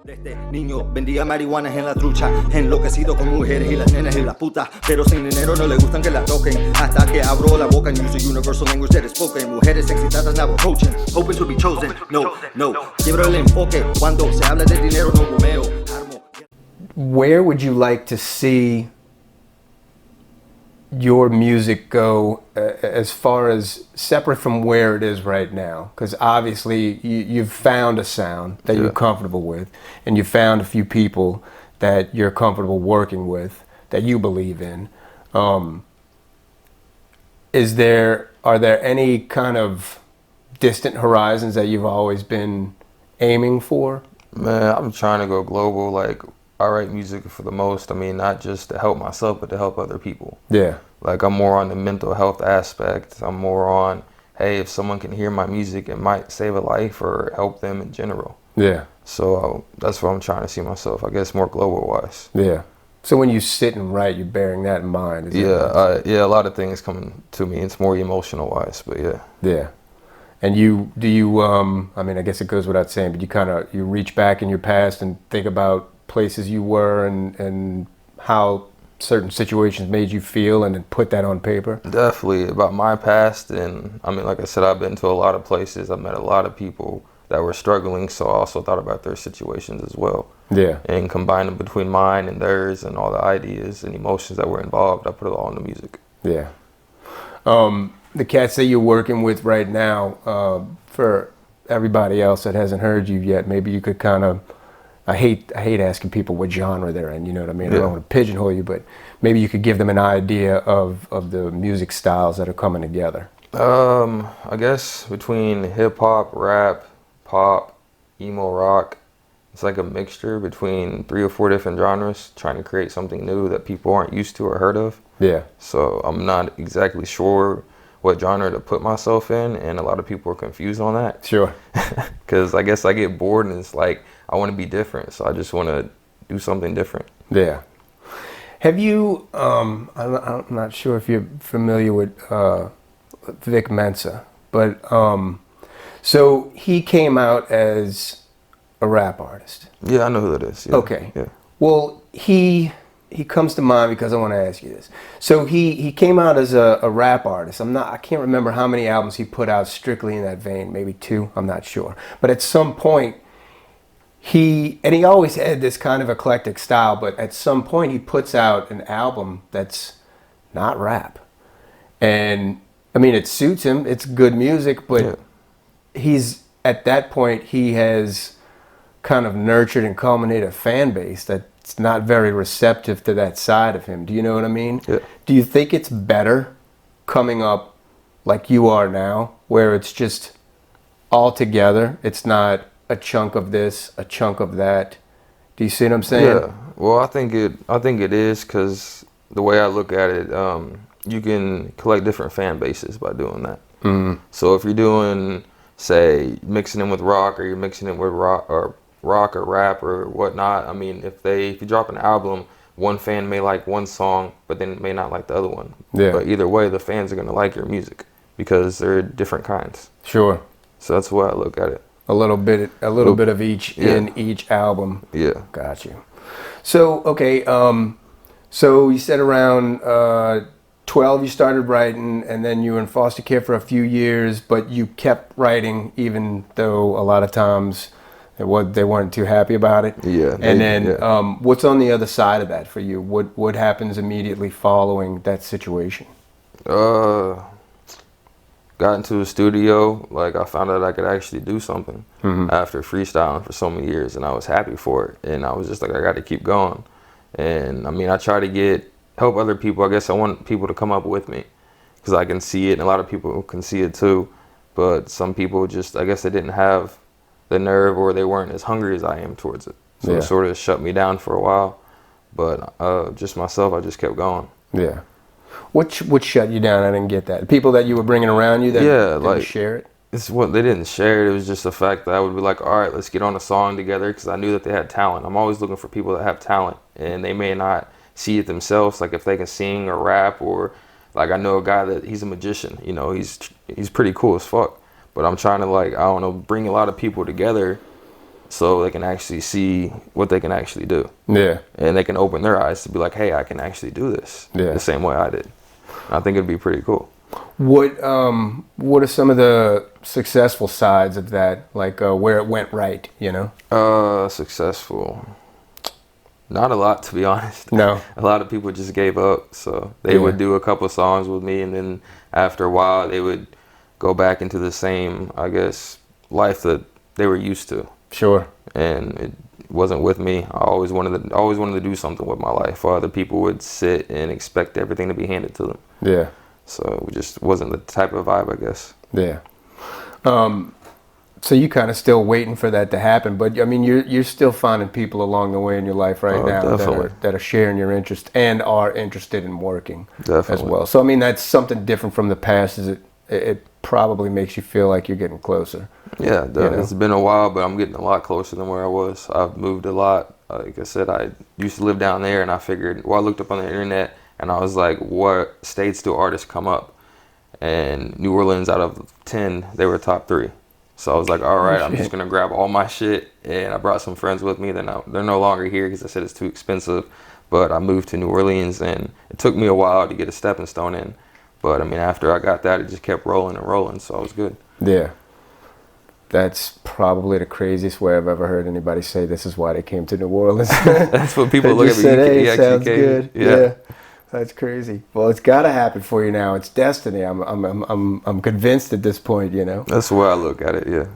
Desde niño vendía marihuana en la trucha, enloquecido con mujeres y las nenas y las putas, pero sin dinero no le gustan que la toquen, hasta que abro la boca and use a universal language that is spoken. Mujeres excitadas now approaching, hoping to be chosen. No, quiebro el enfoque cuando se habla de dinero, no bromeo. Where would you like to see your music go as far as separate from where it is right now? Because obviously you've found a sound that you're comfortable with, and you found a few people that you're comfortable working with, that you believe in. Are there any kind of distant horizons that you've always been aiming for? Man, I'm trying to go global. Like, I write music for the most. I mean, not just to help myself, but to help other people. Yeah. Like, I'm more on the mental health aspect. I'm more on, hey, if someone can hear my music, it might save a life or help them in general. Yeah. So that's what I'm trying to see myself, I guess, more global-wise. Yeah. So when you sit and write, you're bearing that in mind. Yeah, a lot of things come to me. It's more emotional-wise, but yeah. Yeah. And I mean, I guess it goes without saying, but you reach back in your past and think about places you were and how certain situations made you feel, and then put that on paper? Definitely, about my past. And I mean, like I said, I've been to a lot of places. I've met a lot of people that were struggling, so I also thought about their situations as well. Yeah. And combining between mine and theirs and all the ideas and emotions that were involved, I put it all in the music. Yeah. The cats that you're working with right now, for everybody else that hasn't heard you yet, maybe you could kind of, I hate asking people what genre they're in, you know what I mean? Yeah. I don't want to pigeonhole you, but maybe you could give them an idea of the music styles that are coming together. I guess between hip hop, rap, pop, emo rock, it's like a mixture between 3 or 4 different genres, trying to create something new that people aren't used to or heard of. Yeah. So I'm not exactly sure what genre to put myself in, and a lot of people are confused on that. Sure. Because I guess I get bored and it's like, I want to be different, so I just want to do something different. Yeah. Have you, I'm not sure if you're familiar with Vic Mensa, but so he came out as a rap artist. Yeah, I know who that is. Yeah. Okay. Yeah. Well, he comes to mind because I want to ask you this. So he came out as a rap artist. I can't remember how many albums he put out strictly in that vein, maybe 2, I'm not sure. But at some point, he always had this kind of eclectic style, but at some point he puts out an album that's not rap. And I mean, it suits him, it's good music, but he's, at that point, he has kind of nurtured and culminated a fan base that's not very receptive to that side of him. Do you know what I mean? Yeah. Do you think it's better coming up like you are now, where it's just all together? It's not a chunk of this, a chunk of that. Do you see what I'm saying? Yeah. Well, I think it is, because the way I look at it, you can collect different fan bases by doing that. Mm-hmm. So if you're doing, say, mixing in with rock, or you're mixing it with rock or rap or whatnot, I mean, if you drop an album, one fan may like one song, but then may not like the other one. Yeah. But either way, the fans are gonna like your music because they're different kinds. Sure. So that's the way I look at it. A little bit of each in each album. Yeah. Got you. So, okay, so you said around 12 you started writing, and then you were in foster care for a few years, but you kept writing even though a lot of times they weren't too happy about it. Yeah. And then what's on the other side of that for you? What happens immediately following that situation? Got into a studio, like I found out I could actually do something after freestyling for so many years, and I was happy for it, and I was just like, I got to keep going. And I mean, I try to help other people. I guess I want people to come up with me, because I can see it, and a lot of people can see it too, but some people just, I guess they didn't have the nerve, or they weren't as hungry as I am towards it, so it sort of shut me down for a while. But just myself, I just kept going. Yeah. What shut you down? I didn't get that. The people that you were bringing around you that didn't share it? It's what they didn't share it. It was just the fact that I would be like, all right, let's get on a song together, because I knew that they had talent. I'm always looking for people that have talent, and they may not see it themselves, like if they can sing or rap, or like I know a guy that he's a magician, you know, he's pretty cool as fuck. But I'm trying to, like, I don't know, bring a lot of people together so they can actually see what they can actually do. Yeah. And they can open their eyes to be like, hey, I can actually do this the same way I did. And I think it'd be pretty cool. What are some of the successful sides of that? Like where it went right, you know? Successful. Not a lot, to be honest. No. A lot of people just gave up. So they would do a couple songs with me, and then after a while, they would go back into the same, I guess, life that they were used to. Sure. And it wasn't with me. I always wanted to do something with my life. While other people would sit and expect everything to be handed to them. Yeah. So it just wasn't the type of vibe, I guess. Yeah. So you kind of still waiting for that to happen, but I mean, you're still finding people along the way in your life right now that are sharing your interest and are interested in working as well. So I mean, that's something different from the past. Is it probably makes you feel like you're getting closer. Yeah, it's been a while, but I'm getting a lot closer than where I was. I've moved a lot. Like I said, I used to live down there, and I figured, I looked up on the internet, and I was like, what states do artists come up? And New Orleans, out of 10, they were top 3. So I was like, all right, I'm just going to grab all my shit. And I brought some friends with me. They're no longer here because I said it's too expensive. But I moved to New Orleans, and it took me a while to get a stepping stone in. But, I mean, after I got that, it just kept rolling and rolling. So I was good. Yeah. That's probably the craziest way I've ever heard anybody say this is why they came to New Orleans. That's what people look at me. Said, hey, sounds good. Yeah. That's crazy. Well, it's got to happen for you now. It's destiny. I'm convinced at this point, you know. That's the way I look at it, yeah.